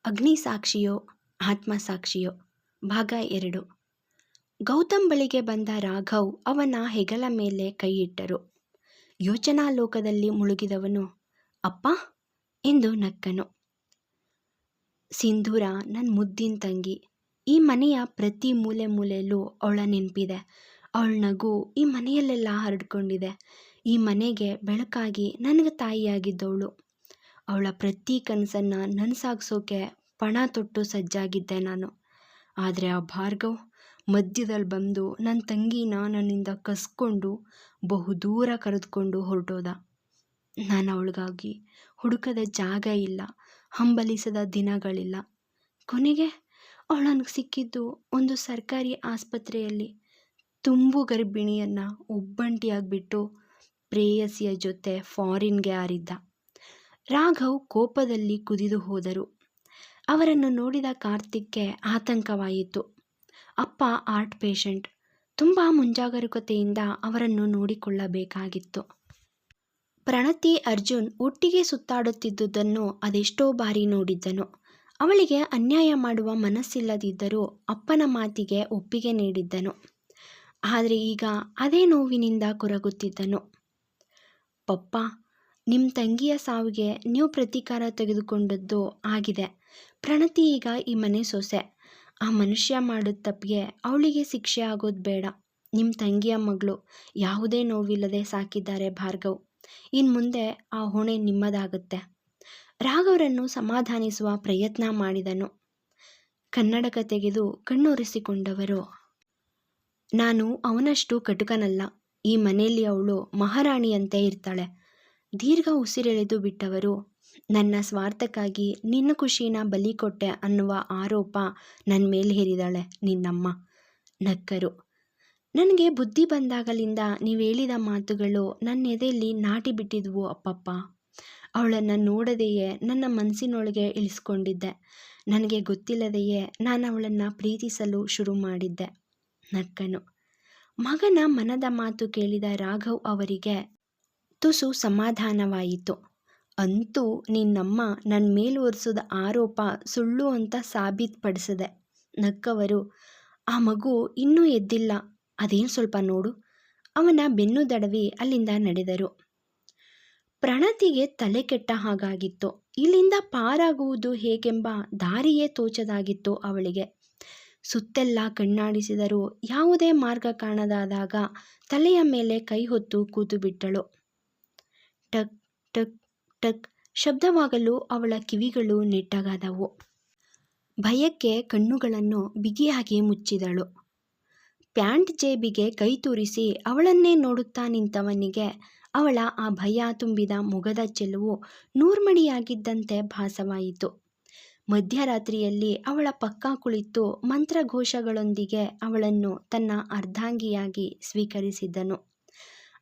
ಅಗ್ನಿಸಾಕ್ಷಿಯೋ ಆತ್ಮಸಾಕ್ಷಿಯೋ ಭಾಗ 2. ಗೌತಮ್ ಬಳಿಗೆ ಬಂದ ರಾಘವ್ ಅವನ ಹೆಗಲ ಮೇಲೆ ಕೈಯಿಟ್ಟರು. ಯೋಚನಾ ಲೋಕದಲ್ಲಿ ಮುಳುಗಿದವನು ಅಪ್ಪ ಎಂದು ನಕ್ಕನು. ಸಿಂಧೂರ ನನ್ನ ಮುದ್ದಿನ ತಂಗಿ. ಈ ಮನೆಯ ಪ್ರತಿ ಮೂಲೆ ಮೂಲೆಯಲ್ಲೂ ಅವಳ ನೆನಪಿದೆ. ಅವಳ ನಗು ಈ ಮನೆಯಲ್ಲೆಲ್ಲ ಹರಡ್ಕೊಂಡಿದೆ. ಈ ಮನೆಗೆ ಬೆಳಕಾಗಿ ನನಗೆ ತಾಯಿಯಾಗಿದ್ದವಳು. ಅವಳ ಪ್ರತಿ ಕನಸನ್ನು ನನಸಾಗಿಸೋಕೆ ಪಣ ತೊಟ್ಟು ಸಜ್ಜಾಗಿದ್ದೆ ನಾನು. ಆದರೆ ಆ ಭಾರ್ಗವ್ ಮಧ್ಯದಲ್ಲಿ ಬಂದು ನನ್ನ ತಂಗಿನ ನನ್ನಿಂದ ಕಸ್ಕೊಂಡು ಬಹುದೂರ ಕರೆದುಕೊಂಡು ಹೊರಟೋದ. ನಾನು ಅವಳಿಗಾಗಿ ಹುಡುಕದ ಜಾಗ ಇಲ್ಲ, ಹಂಬಲಿಸದ ದಿನಗಳಿಲ್ಲ. ಕೊನೆಗೆ ಅವಳು ನನಗೆ ಸಿಕ್ಕಿದ್ದು ಒಂದು ಸರ್ಕಾರಿ ಆಸ್ಪತ್ರೆಯಲ್ಲಿ. ತುಂಬು ಗರ್ಭಿಣಿಯನ್ನು ಒಬ್ಬಂಟಿಯಾಗಿಬಿಟ್ಟು ಪ್ರೇಯಸಿಯ ಜೊತೆ ಫಾರಿನ್ಗೆ ಹಾರಿದ್ದ. ರಾಘವ್ ಕೋಪದಲ್ಲಿ ಕುದಿದು ಹೋದರು. ಅವರನ್ನು ನೋಡಿದ ಕಾರ್ತಿಕ್ಗೆ ಆತಂಕವಾಯಿತು. ಅಪ್ಪ ಹಾರ್ಟ್ ಪೇಷಂಟ್. ತುಂಬ ಮುಂಜಾಗರೂಕತೆಯಿಂದ ಅವರನ್ನು ನೋಡಿಕೊಳ್ಳಬೇಕಾಗಿತ್ತು. ಪ್ರಣತಿ ಅರ್ಜುನ್ ಒಟ್ಟಿಗೆ ಸುತ್ತಾಡುತ್ತಿದ್ದುದನ್ನು ಅದೆಷ್ಟೋ ಬಾರಿ ನೋಡಿದ್ದನು. ಅವಳಿಗೆ ಅನ್ಯಾಯ ಮಾಡುವ ಮನಸ್ಸಿಲ್ಲದಿದ್ದರೂ ಅಪ್ಪನ ಮಾತಿಗೆ ಒಪ್ಪಿಗೆ ನೀಡಿದ್ದನು. ಆದರೆ ಈಗ ಅದೇ ನೋವಿನಿಂದ ಕೊರಗುತ್ತಿದ್ದನು. ಪಪ್ಪ, ನಿಮ್ಮ ತಂಗಿಯ ಸಾವಿಗೆ ನೀವು ಪ್ರತೀಕಾರ ತೆಗೆದುಕೊಂಡದ್ದು ಆಗಿದೆ. ಪ್ರಣತಿ ಈಗ ಈ ಮನೆ ಸೊಸೆ. ಆ ಮನುಷ್ಯ ಮಾಡಿದ ತಪ್ಪಿಗೆ ಅವಳಿಗೆ ಶಿಕ್ಷೆ ಆಗೋದು ಬೇಡ. ನಿಮ್ಮ ತಂಗಿಯ ಮಗಳು ಯಾವುದೇ ನೋವಿಲ್ಲದೆ ಸಾಕಿದ್ದಾರೆ ಭಾರ್ಗವ್. ಇನ್ನು ಮುಂದೆ ಆ ಹೊಣೆ ನಿಮ್ಮದಾಗುತ್ತೆ. ರಾಘವರನ್ನು ಸಮಾಧಾನಿಸುವ ಪ್ರಯತ್ನ ಮಾಡಿದನು. ಕನ್ನಡಕ ತೆಗೆದು ಕಣ್ಣೊರೆಸಿಕೊಂಡವರು, ನಾನು ಅವನಷ್ಟು ಕಟುಕನಲ್ಲ. ಈ ಮನೆಯಲ್ಲಿ ಅವಳು ಮಹಾರಾಣಿಯಂತೆ ಇರ್ತಾಳೆ. ದೀರ್ಘ ಉಸಿರೆಳೆದು ಬಿಟ್ಟವರು, ನನ್ನ ಸ್ವಾರ್ಥಕ್ಕಾಗಿ ನಿನ್ನ ಖುಷಿನ ಬಲಿ ಕೊಟ್ಟೆ ಅನ್ನುವ ಆರೋಪ ನನ್ನ ಮೇಲೆ ಹೇರಿದಾಳೆ ನಿನ್ನಮ್ಮ. ನಕ್ಕರು. ನನಗೆ ಬುದ್ಧಿ ಬಂದಾಗಲಿಂದ ನೀವು ಹೇಳಿದ ಮಾತುಗಳು ನನ್ನ ಎದೆಯಲ್ಲಿ ನಾಟಿ ಬಿಟ್ಟಿದ್ವು ಅಪ್ಪಪ್ಪ. ಅವಳನ್ನು ನೋಡದೆಯೇ ನನ್ನ ಮನಸ್ಸಿನೊಳಗೆ ಇಳಿಸ್ಕೊಂಡಿದ್ದೆ. ನನಗೆ ಗೊತ್ತಿಲ್ಲದೆಯೇ ನಾನು ಅವಳನ್ನು ಪ್ರೀತಿಸಲು ಶುರು ಮಾಡಿದ್ದೆ. ನಕ್ಕನು. ಮಗನ ಮನದ ಮಾತು ಕೇಳಿದ ರಾಘವ್ ಅವರಿಗೆ ತುಸು ಸಮಾಧಾನವಾಯಿತು. ಅಂತೂ ನಿನ್ನಮ್ಮ ನನ್ನ ಮೇಲೆ ಹೊರಿಸಿದ ಆರೋಪ ಸುಳ್ಳು ಅಂತ ಸಾಬೀತುಪಡಿಸಿದೆ. ನಕ್ಕವರು, ಆ ಮಗು ಇನ್ನೂ ಎದ್ದಿಲ್ಲ, ಅದೇನು ಸ್ವಲ್ಪ ನೋಡು. ಅವನ ಬೆನ್ನು ದಡವಿ ಅಲ್ಲಿಂದ ನಡೆದರು. ಪ್ರಣತಿಗೆ ತಲೆ ಕೆಟ್ಟ ಹಾಗಾಗಿತ್ತು. ಇಲ್ಲಿಂದ ಪಾರಾಗುವುದು ಹೇಗೆಂಬ ದಾರಿಯೇ ತೋಚದಾಗಿತ್ತು ಅವಳಿಗೆ. ಸುತ್ತೆಲ್ಲ ಕಣ್ಣಾಡಿಸಿದರೂ ಯಾವುದೇ ಮಾರ್ಗ ಕಾಣದಾದಾಗ ತಲೆಯ ಮೇಲೆ ಕೈ ಹೊತ್ತು ಕೂತು ಬಿಟ್ಟಳು. ಟಕ್ ಟಕ್ ಟಕ್ ಶಬ್ದವಾಗಲು ಅವಳ ಕಿವಿಗಳು ನೆಟ್ಟಗಾದವು. ಭಯಕ್ಕೆ ಕಣ್ಣುಗಳನ್ನು ಬಿಗಿಯಾಗಿ ಮುಚ್ಚಿದಳು. ಪ್ಯಾಂಟ್ ಜೇಬಿಗೆ ಕೈ ತೂರಿಸಿ ಅವಳನ್ನೇ ನೋಡುತ್ತಾ ನಿಂತವನಿಗೆ ಅವಳ ಆ ಭಯ ತುಂಬಿದ ಮೊಗದ ಚೆಲುವು ನೂರ್ಮಡಿಯಾಗಿದ್ದಂತೆ ಭಾಸವಾಯಿತು. ಮಧ್ಯರಾತ್ರಿಯಲ್ಲಿ ಅವಳ ಪಕ್ಕ ಕುಳಿತು ಮಂತ್ರಘೋಷಗಳೊಂದಿಗೆ ಅವಳನ್ನು ತನ್ನ ಅರ್ಧಾಂಗಿಯಾಗಿ ಸ್ವೀಕರಿಸಿದ್ದನು.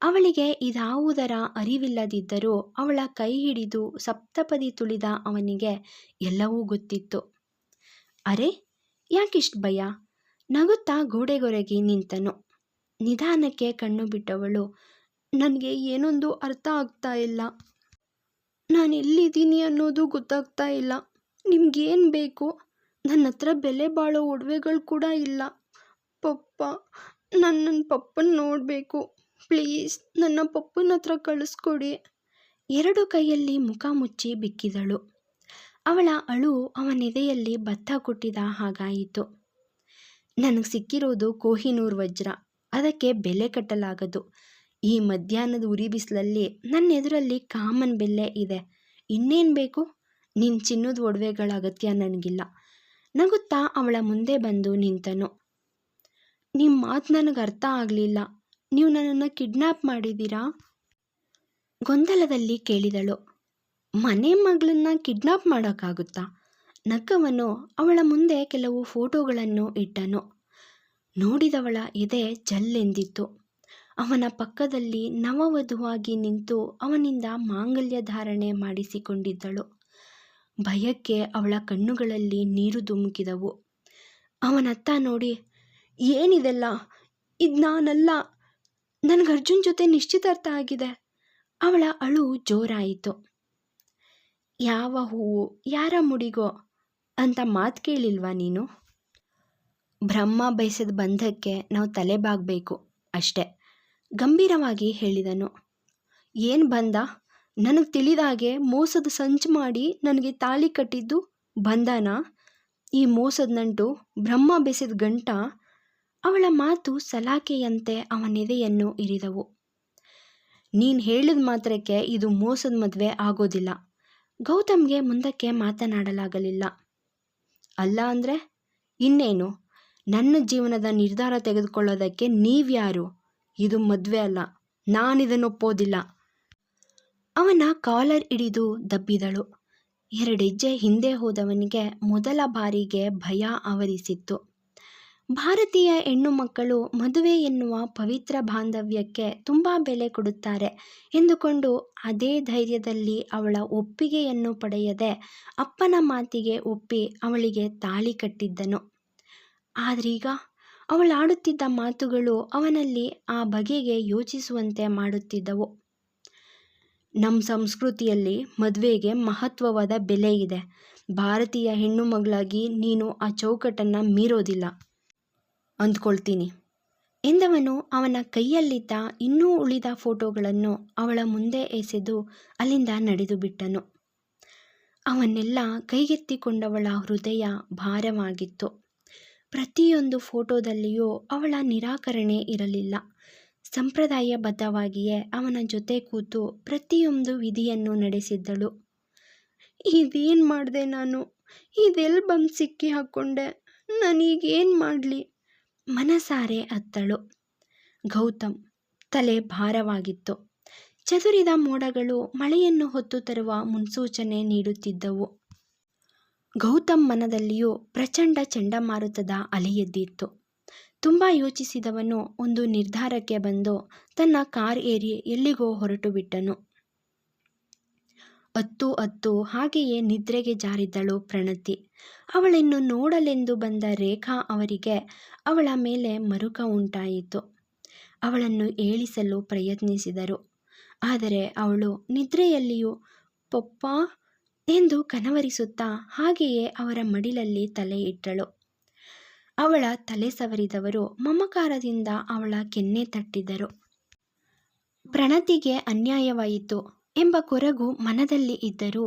ಅವಳಿಗೆ ಇದಾವುದರ ಅರಿವಿಲ್ಲದಿದ್ದರೂ ಅವಳ ಕೈ ಹಿಡಿದು ಸಪ್ತಪದಿ ತುಳಿದ ಅವನಿಗೆ ಎಲ್ಲವೂ ಗೊತ್ತಿತ್ತು. ಅರೆ, ಯಾಕಿಷ್ಟು ಭಯ? ನಗುತ್ತಾ ಗೋಡೆಗೊರಗಿ ನಿಂತನು. ನಿಧಾನಕ್ಕೆ ಕಣ್ಣು ಬಿಟ್ಟವಳು, ನನಗೆ ಏನೊಂದು ಅರ್ಥ ಆಗ್ತಾ ಇಲ್ಲ. ನಾನು ಎಲ್ಲಿದ್ದೀನಿ ಅನ್ನೋದು ಗೊತ್ತಾಗ್ತಾ ಇಲ್ಲ. ನಿಮ್ಗೇನು ಬೇಕು? ನನ್ನ ಹತ್ರ ಬೆಲೆ ಬಾಳೋ ಒಡವೆಗಳು ಕೂಡ ಇಲ್ಲ. ಪಪ್ಪ, ನನ್ನ ಪಪ್ಪನ ನೋಡಬೇಕು. ಪ್ಲೀಸ್, ನನ್ನ ಪಪ್ಪನ ಹತ್ರ ಕಳಿಸ್ಕೊಡಿ. ಎರಡು ಕೈಯಲ್ಲಿ ಮುಖ ಮುಚ್ಚಿ ಬಿಕ್ಕಿದಳು. ಅವಳ ಅಳು ಅವನೆದೆಯಲ್ಲಿ ಭತ್ತ ಕೊಟ್ಟಿದ ಹಾಗಾಯಿತು. ನನಗೆ ಸಿಕ್ಕಿರೋದು ಕೊಹಿನೂರ್ ವಜ್ರ. ಅದಕ್ಕೆ ಬೆಲೆ ಕಟ್ಟಲಾಗದು. ಈ ಮಧ್ಯಾಹ್ನದ ಉರಿ ಬಿಸಿಲಲ್ಲಿ ನನ್ನ ಎದುರಲ್ಲಿ ಕಾಮನ್ ಬೆಲೆ ಇದೆ. ಇನ್ನೇನು ಬೇಕು? ನಿನ್ನ ಚಿನ್ನದ ಒಡವೆಗಳ ಅಗತ್ಯ ನನಗಿಲ್ಲ. ನಗುತ್ತಾ ಅವಳ ಮುಂದೆ ಬಂದು ನಿಂತನು. ನಿಮ್ಮ ಮಾತು ನನಗೆ ಅರ್ಥ ಆಗಲಿಲ್ಲ. ನೀವು ನನ್ನನ್ನು ಕಿಡ್ನ್ಯಾಪ್ ಮಾಡಿದ್ದೀರಾ? ಗೊಂದಲದಲ್ಲಿ ಕೇಳಿದಳು. ಮನೆ ಮಗಳನ್ನ ಕಿಡ್ನ್ಯಾಪ್ ಮಾಡೋಕ್ಕಾಗುತ್ತಾ? ನಕ್ಕವನು ಅವಳ ಮುಂದೆ ಕೆಲವು ಫೋಟೋಗಳನ್ನು ಇಟ್ಟನು. ನೋಡಿದವಳ ಎದೆ ಜಲ್ಲೆಂದಿತ್ತು. ಅವನ ಪಕ್ಕದಲ್ಲಿ ನವವಧುವಾಗಿ ನಿಂತು ಅವನಿಂದ ಮಾಂಗಲ್ಯ ಧಾರಣೆ ಮಾಡಿಸಿಕೊಂಡಿದ್ದಳು. ಭಯಕ್ಕೆ ಅವಳ ಕಣ್ಣುಗಳಲ್ಲಿ ನೀರು ಧುಮುಕಿದವು. ಅವನತ್ತ ನೋಡಿ, ಏನಿದೆಲ್ಲ? ಇದು ನಾನಲ್ಲ. ನನಗೆ ಅರ್ಜುನ್ ಜೊತೆ ನಿಶ್ಚಿತಾರ್ಥ ಆಗಿದೆ. ಅವಳ ಅಳು ಜೋರಾಯಿತು. ಯಾವ ಹೂವು ಯಾರ ಮುಡಿಗೋ? ಅಂತ ಮಾತು ಕೇಳಿಲ್ವಾ ನೀನು? ಬ್ರಹ್ಮ ಬಯಸಿದ ಬಂಧಕ್ಕೆ ನಾವು ತಲೆಬಾಗಬೇಕು ಅಷ್ಟೆ, ಗಂಭೀರವಾಗಿ ಹೇಳಿದನು. ಏನು ಬಂಧ? ನನಗೆ ತಿಳಿದಾಗೆ ಮೋಸದ ಸಂಚು ಮಾಡಿ ನನಗೆ ತಾಳಿ ಕಟ್ಟಿದ್ದು ಬಂಧನ? ಈ ಮೋಸದ ನಂಟು ಬ್ರಹ್ಮ ಬೆಸೆದ ಗಂಟ? ಅವಳ ಮಾತು ಸಲಾಕೆಯಂತೆ ಅವನೆದೆಯನ್ನು ಇರಿದವು. ನೀನು ಹೇಳಿದ ಮಾತ್ರಕ್ಕೆ ಇದು ಮೋಸದ ಮದುವೆ ಆಗೋದಿಲ್ಲ. ಗೌತಮ್ಗೆ ಮುಂದಕ್ಕೆ ಮಾತನಾಡಲಾಗಲಿಲ್ಲ. ಅಲ್ಲ ಅಂದರೆ ಇನ್ನೇನು? ನನ್ನ ಜೀವನದ ನಿರ್ಧಾರ ತೆಗೆದುಕೊಳ್ಳೋದಕ್ಕೆ ನೀವ್ಯಾರು? ಇದು ಮದುವೆ ಅಲ್ಲ, ನಾನಿದನ್ನು ಒಪ್ಪೋದಿಲ್ಲ. ಅವನ ಕಾಲರ್ ಹಿಡಿದು ದಬ್ಬಿದಳು. 2 ಹೆಜ್ಜೆ ಹಿಂದೆ ಹೋದವನಿಗೆ ಮೊದಲ ಬಾರಿಗೆ ಭಯ ಆವರಿಸಿತ್ತು. ಭಾರತೀಯ ಹೆಣ್ಣು ಮಕ್ಕಳು ಮದುವೆ ಎನ್ನುವ ಪವಿತ್ರ ಬಾಂಧವ್ಯಕ್ಕೆ ತುಂಬ ಬೆಲೆ ಕೊಡುತ್ತಾರೆ ಎಂದುಕೊಂಡು ಅದೇ ಧೈರ್ಯದಲ್ಲಿ ಅವಳ ಒಪ್ಪಿಗೆಯನ್ನು ಪಡೆಯದೆ ಅಪ್ಪನ ಮಾತಿಗೆ ಒಪ್ಪಿ ಅವಳಿಗೆ ತಾಳಿ ಕಟ್ಟಿದ್ದನು. ಆದ್ರೀಗ ಅವಳಾಡುತ್ತಿದ್ದ ಮಾತುಗಳು ಅವನಲ್ಲಿ ಆ ಬಗೆಗೆ ಯೋಚಿಸುವಂತೆ ಮಾಡುತ್ತಿದ್ದವು. ನಮ್ಮ ಸಂಸ್ಕೃತಿಯಲ್ಲಿ ಮದುವೆಗೆ ಮಹತ್ವವಾದ ಬೆಲೆ ಇದೆ. ಭಾರತೀಯ ಹೆಣ್ಣು ಮಗಳಾಗಿ ನೀನು ಆ ಚೌಕಟ್ಟನ್ನು ಮೀರೋದಿಲ್ಲ ಅಂದ್ಕೊಳ್ತೀನಿ ಎಂದವನು ಅವನ ಕೈಯಲ್ಲಿದ್ದ ಇನ್ನೂ ಉಳಿದ ಫೋಟೋಗಳನ್ನು ಅವಳ ಮುಂದೆ ಎಸೆದು ಅಲ್ಲಿಂದ ನಡೆದು ಬಿಟ್ಟನು. ಅವನ್ನೆಲ್ಲ ಕೈಗೆತ್ತಿಕೊಂಡವಳ ಹೃದಯ ಭಾರವಾಗಿತ್ತು. ಪ್ರತಿಯೊಂದು ಫೋಟೋದಲ್ಲಿಯೂ ಅವಳ ನಿರಾಕರಣೆ ಇರಲಿಲ್ಲ. ಸಂಪ್ರದಾಯಬದ್ಧವಾಗಿಯೇ ಅವನ ಜೊತೆ ಕೂತು ಪ್ರತಿಯೊಂದು ವಿಧಿಯನ್ನು ನಡೆಸಿದ್ದಳು. ಇದೇನು ಮಾಡಿದೆ ನಾನು? ಇದೆಲ್ಲಿ ಬಂದು ಸಿಕ್ಕಿ ಹಾಕ್ಕೊಂಡೆ? ನಾನೀಗೇನು ಮಾಡಲಿ? ಮನಸಾರೆ ಅತ್ತಳು. ಗೌತಮ್ ತಲೆ ಭಾರವಾಗಿತ್ತು. ಚದುರಿದ ಮೋಡಗಳು ಮಳೆಯನ್ನು ಹೊತ್ತು ತರುವ ಮುನ್ಸೂಚನೆ ನೀಡುತ್ತಿದ್ದವು. ಗೌತಮ್ ಮನದಲ್ಲಿಯೂ ಪ್ರಚಂಡ ಚಂಡಮಾರುತದ ಅಲೆಯೆದ್ದಿತ್ತು. ತುಂಬ ಯೋಚಿಸಿದವನು ಒಂದು ನಿರ್ಧಾರಕ್ಕೆ ಬಂದು ತನ್ನ ಕಾರ್ ಏರಿ ಎಲ್ಲಿಗೋ ಹೊರಟು ಬಿಟ್ಟನು. ಅತ್ತು ಹಾಗೆಯೇ ನಿದ್ರೆಗೆ ಜಾರಿದ್ದಳು ಪ್ರಣತಿ. ಅವಳನ್ನು ನೋಡಲೆಂದು ಬಂದ ರೇಖಾ ಅವರಿಗೆ ಅವಳ ಮೇಲೆ ಮರುಕ ಉಂಟಾಯಿತು. ಅವಳನ್ನು ಏಳಿಸಲು ಪ್ರಯತ್ನಿಸಿದರು. ಆದರೆ ಅವಳು ನಿದ್ರೆಯಲ್ಲಿಯೂ ಪಪ್ಪಾ ಎಂದು ಕನವರಿಸುತ್ತಾ ಹಾಗೆಯೇ ಅವರ ಮಡಿಲಲ್ಲಿ ತಲೆ ಇಟ್ಟಳು. ಅವಳ ತಲೆ ಸವರಿದವರು ಮಮಕಾರದಿಂದ ಅವಳ ಕೆನ್ನೆ ತಟ್ಟಿದರು. ಪ್ರಣತಿಗೆ ಅನ್ಯಾಯವಾಯಿತು ಎಂಬ ಕೊರಗು ಮನದಲ್ಲಿ ಇದ್ದರೂ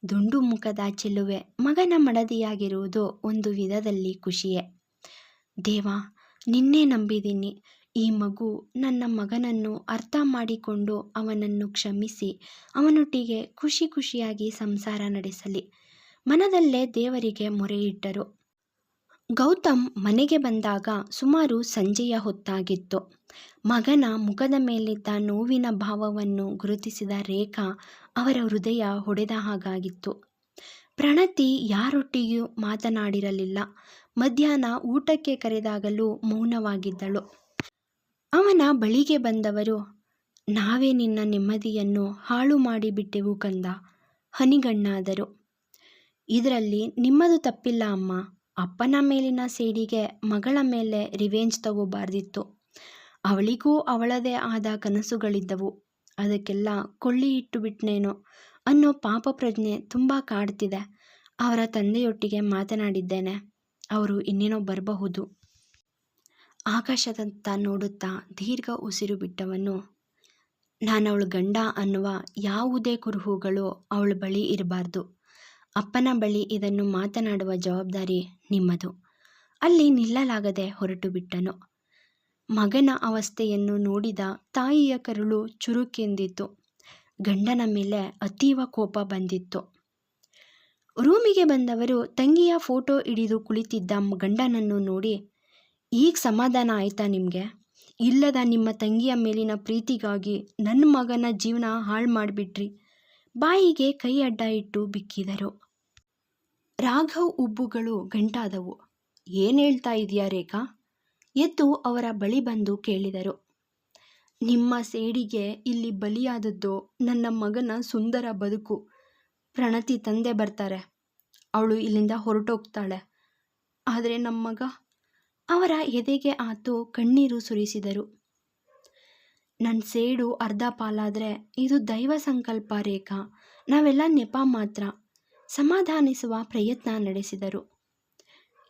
ದುಂಡು ಮುಖದ ಚೆಲುವೆ ಮಗನ ಮಡದಿಯಾಗಿರುವುದು ಒಂದು ವಿಧದಲ್ಲಿ ಖುಷಿಯೇ. ದೇವ, ನಿನ್ನೆ ನಂಬಿದ್ದೀನಿ. ಈ ಮಗು ನನ್ನ ಮಗನನ್ನು ಅರ್ಥ ಮಾಡಿಕೊಂಡು ಅವನನ್ನು ಕ್ಷಮಿಸಿ ಅವನೊಟ್ಟಿಗೆ ಖುಷಿ ಖುಷಿಯಾಗಿ ಸಂಸಾರ ನಡೆಸಲಿ. ಮನದಲ್ಲೇ ದೇವರಿಗೆ ಮೊರೆಯಿಟ್ಟರು. ಗೌತಮ್ ಮನೆಗೆ ಬಂದಾಗ ಸುಮಾರು ಸಂಜೆಯ ಹೊತ್ತಾಗಿತ್ತು. ಮಗನ ಮುಖದ ಮೇಲಿದ್ದ ನೋವಿನ ಭಾವವನ್ನು ಗುರುತಿಸಿದ ರೇಖಾ ಅವರ ಹೃದಯ ಹೊಡೆದ ಹಾಗಾಗಿತ್ತು. ಪ್ರಣತಿ ಯಾರೊಟ್ಟಿಗೂ ಮಾತನಾಡಿರಲಿಲ್ಲ. ಮಧ್ಯಾಹ್ನ ಊಟಕ್ಕೆ ಕರೆದಾಗಲೂ ಮೌನವಾಗಿದ್ದಳು. ಅವನ ಬಳಿಗೆ ಬಂದವರು, ನಾವೇ ನಿನ್ನ ನೆಮ್ಮದಿಯನ್ನು ಹಾಳು ಮಾಡಿಬಿಟ್ಟೆವು ಕಂದ, ಹನಿಗಣ್ಣಾದರು. ಇದರಲ್ಲಿ ನಿಮ್ಮದು ತಪ್ಪಿಲ್ಲ ಅಮ್ಮ. ಅಪ್ಪನ ಮೇಲಿನ ಸೇಡಿಗೆ ಮಗಳ ಮೇಲೆ ರಿವೆಂಜ್ ತಗೋಬಾರ್ದಿತ್ತು. ಅವಳಿಗೂ ಅವಳದೇ ಆದ ಕನಸುಗಳಿದ್ದವು. ಅದಕ್ಕೆಲ್ಲ ಕೊಳ್ಳಿ ಇಟ್ಟುಬಿಟ್ನೇನೋ ಅನ್ನೋ ಪಾಪ ಪ್ರಜ್ಞೆ ತುಂಬ ಕಾಡ್ತಿದೆ. ಅವರ ತಂದೆಯೊಟ್ಟಿಗೆ ಮಾತನಾಡಿದ್ದೇನೆ. ಅವರು ಇನ್ನೇನೋ ಬರಬಹುದು. ಆಕಾಶದತ್ತ ನೋಡುತ್ತಾ ದೀರ್ಘ ಉಸಿರು ಬಿಟ್ಟವನು, ನಾನವಳ ಗಂಡ ಅನ್ನುವ ಯಾವುದೇ ಕುರುಹುಗಳು ಅವಳ ಬಳಿ ಇರಬಾರ್ದು. ಅಪ್ಪನ ಬಳಿ ಇದನ್ನು ಮಾತನಾಡುವ ಜವಾಬ್ದಾರಿ ನಿಮ್ಮದು. ಅಲ್ಲಿ ನಿಲ್ಲಲಾಗದೆ ಹೊರಟು ಬಿಟ್ಟನು. ಮಗನ ಅವಸ್ಥೆಯನ್ನು ನೋಡಿದ ತಾಯಿಯ ಕರುಳು ಚುರುಕೆಂದಿತು. ಗಂಡನ ಮೇಲೆ ಅತೀವ ಕೋಪ ಬಂದಿತ್ತು. ರೂಮಿಗೆ ಬಂದವರು ತಂಗಿಯ ಫೋಟೋ ಹಿಡಿದು ಕುಳಿತಿದ್ದ ಗಂಡನನ್ನು ನೋಡಿ, ಈಗ ಸಮಾಧಾನ ಆಯ್ತಾ ನಿಮಗೆ? ಇಲ್ಲದ ನಿಮ್ಮ ತಂಗಿಯ ಮೇಲಿನ ಪ್ರೀತಿಗಾಗಿ ನನ್ನ ಮಗನ ಜೀವನ ಹಾಳು ಮಾಡಿಬಿಟ್ರಿ. ಬಾಯಿಗೆ ಕೈ ಅಡ್ಡ ಇಟ್ಟು ಬಿಕ್ಕಿದರು. ರಾಘವ್ ಉಬ್ಬುಗಳು ಗಂಟಾದವು. ಏನು ಹೇಳ್ತಾ ಇದೆಯಾ ರೇಖಾ? ಎದ್ದು ಅವರ ಬಳಿ ಬಂದು ಕೇಳಿದರು. ನಿಮ್ಮ ಸೇಡಿಗೆ ಇಲ್ಲಿ ಬಲಿಯಾದದ್ದು ನನ್ನ ಮಗನ ಸುಂದರ ಬದುಕು. ಪ್ರಣತಿ ತಂದೆ ಬರ್ತಾರೆ, ಅವಳು ಇಲ್ಲಿಂದ ಹೊರಟೋಗ್ತಾಳೆ. ಆದರೆ ನಮ್ಮ ಮಗ? ಅವರ ಎದೆಗೆ ಆತು ಕಣ್ಣೀರು ಸುರಿಸಿದರು. ನನ್ನ ಸೇಡು ಅರ್ಧ ಪಾಲಾದರೆ ಇದು ದೈವ ಸಂಕಲ್ಪ ರೇಖಾ. ನಾವೆಲ್ಲ ನೆಪ ಮಾತ್ರ. ಸಮಾಧಾನಿಸುವ ಪ್ರಯತ್ನ ನಡೆಸಿದರು.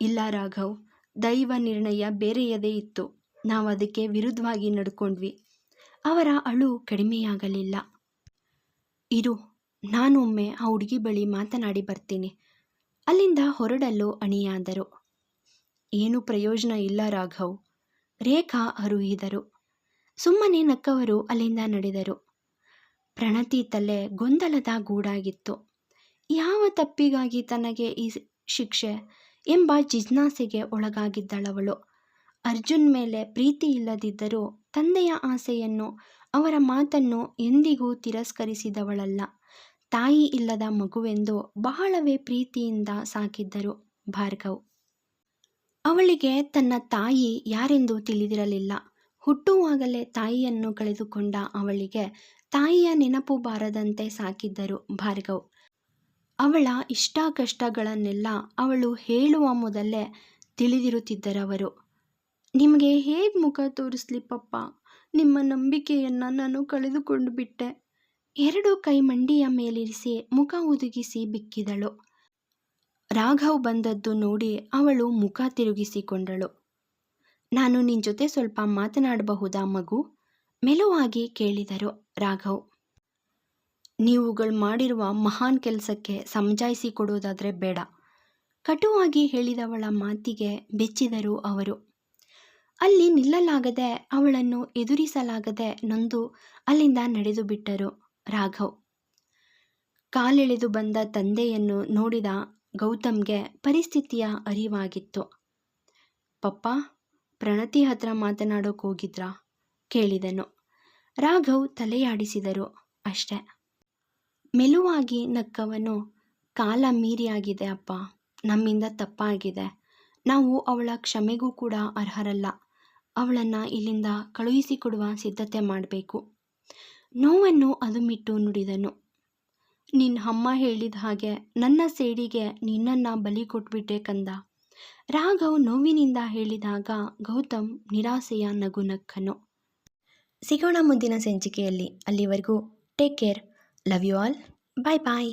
ಇಲ್ಲ ರಾಘವ್, ದೈವ ನಿರ್ಣಯ ಬೇರೆಯದೇ ಇತ್ತು. ನಾವು ಅದಕ್ಕೆ ವಿರುದ್ಧವಾಗಿ ನಡ್ಕೊಂಡ್ವಿ. ಅವರ ಅಳು ಕಡಿಮೆಯಾಗಲಿಲ್ಲ. ಇರು, ನಾನೊಮ್ಮೆ ಆ ಹುಡುಗಿ ಬಳಿ ಮಾತನಾಡಿ ಬರ್ತೀನಿ. ಅಲ್ಲಿಂದ ಹೊರಡಲು ಅಣಿಯಾದರು. ಏನೂ ಪ್ರಯೋಜನ ಇಲ್ಲ ರಾಘವ್, ರೇಖಾ ಅರುಹಿದರು. ಸುಮ್ಮನೆ ನಕ್ಕವರು ಅಲ್ಲಿಂದ ನಡೆದರು. ಪ್ರಣತಿ ತಲೆ ಗೊಂದಲದ ಗೂಡಾಗಿತ್ತು. ಯಾವ ತಪ್ಪಿಗಾಗಿ ತನಗೆ ಈ ಶಿಕ್ಷೆ ಎಂಬ ಜಿಜ್ಞಾಸೆಗೆ ಒಳಗಾಗಿದ್ದಳವಳು. ಅರ್ಜುನ್ ಮೇಲೆ ಪ್ರೀತಿ ಇಲ್ಲದಿದ್ದರೂ ತಂದೆಯ ಆಸೆಯನ್ನು, ಅವರ ಮಾತನ್ನು ಎಂದಿಗೂ ತಿರಸ್ಕರಿಸಿದವಳಲ್ಲ. ತಾಯಿ ಇಲ್ಲದ ಮಗುವೆಂದು ಬಹಳವೇ ಪ್ರೀತಿಯಿಂದ ಸಾಕಿದ್ದರು ಭಾರ್ಗವ್. ಅವಳಿಗೆ ತನ್ನ ತಾಯಿ ಯಾರೆಂದು ತಿಳಿದಿರಲಿಲ್ಲ. ಹುಟ್ಟುವಾಗಲೇ ತಾಯಿಯನ್ನು ಕಳೆದುಕೊಂಡ ಅವಳಿಗೆ ತಾಯಿಯ ನೆನಪು ಬಾರದಂತೆ ಸಾಕಿದ್ದರು ಭಾರ್ಗವ್. ಅವಳ ಇಷ್ಟ ಕಷ್ಟಗಳನ್ನೆಲ್ಲ ಅವಳು ಹೇಳುವ ಮೊದಲೇ ತಿಳಿದಿರುತ್ತಿದ್ದರವರು. ನಿಮಗೆ ಹೇಗೆ ಮುಖ ತೋರಿಸ್ಲಿ ಪಪ್ಪ, ನಿಮ್ಮ ನಂಬಿಕೆಯನ್ನು ನಾನು ಕಳೆದುಕೊಂಡು ಬಿಟ್ಟೆ. 2 ಕೈ ಮಂಡಿಯ ಮೇಲಿರಿಸಿ ಮುಖ ಹುದುಗಿಸಿ ಬಿಕ್ಕಿದಳು. ರಾಘವ್ ಬಂದದ್ದು ನೋಡಿ ಅವಳು ಮುಖ ತಿರುಗಿಸಿಕೊಂಡಳು. ನಾನು ನಿನ್ನ ಜೊತೆ ಸ್ವಲ್ಪ ಮಾತನಾಡಬಹುದಾ ಮಗು? ಮೆಲುವಾಗಿ ಕೇಳಿದರು ರಾಘವ್. ನೀವುಗಳು ಮಾಡಿರುವ ಮಹಾನ್ ಕೆಲಸಕ್ಕೆ ಸಮಜಾಯಿಸಿಕೊಡೋದಾದರೆ ಬೇಡ, ಕಟುವಾಗಿ ಹೇಳಿದವಳ ಮಾತಿಗೆ ಬೆಚ್ಚಿದರು ಅವರು. ಅಲ್ಲಿ ನಿಲ್ಲಲಾಗದೆ, ಅವಳನ್ನು ಎದುರಿಸಲಾಗದೆ ನೊಂದು ಅಲ್ಲಿಂದ ನಡೆದು ಬಿಟ್ಟರು ರಾಘವ್. ಕಾಲೆಳೆದು ಬಂದ ತಂದೆಯನ್ನು ನೋಡಿದ ಗೌತಮ್ಗೆ ಪರಿಸ್ಥಿತಿಯ ಅರಿವಾಗಿತ್ತು. ಪಪ್ಪ, ಪ್ರಣತಿ ಹತ್ರ ಮಾತನಾಡೋಕೆ ಹೋಗಿದ್ರಾ? ಕೇಳಿದನು. ರಾಘವ್ ತಲೆಯಾಡಿಸಿದರು ಅಷ್ಟೆ. ಮೆಲುವಾಗಿ ನಕ್ಕವನು, ಕಾಲ ಮೀರಿಯಾಗಿದೆ ಅಪ್ಪ, ನಮ್ಮಿಂದ ತಪ್ಪಾಗಿದೆ. ನಾವು ಅವಳ ಕ್ಷಮೆಗೂ ಕೂಡ ಅರ್ಹರಲ್ಲ. ಅವಳನ್ನು ಇಲ್ಲಿಂದ ಕಳುಹಿಸಿಕೊಡುವ ಸಿದ್ಧತೆ ಮಾಡಬೇಕು. ನೋವನ್ನು ಅದುಮಿಟ್ಟು ನುಡಿದನು. ನಿನ್ನ ಅಮ್ಮ ಹೇಳಿದ ಹಾಗೆ ನನ್ನ ಸೇಡಿಗೆ ನಿನ್ನನ್ನು ಬಲಿ ಕೊಟ್ಬಿಟ್ಟೆ ಕಂದ. ರಾಘವ್ ನೋವಿನಿಂದ ಹೇಳಿದಾಗ ಗೌತಮ್ ನಿರಾಸೆಯ ನಗು ನಕ್ಕನು. ಸಿಗೋಣ ಮುಂದಿನ ಸಂಚಿಕೆಯಲ್ಲಿ. ಅಲ್ಲಿವರೆಗೂ take care. Love you all. Bye bye.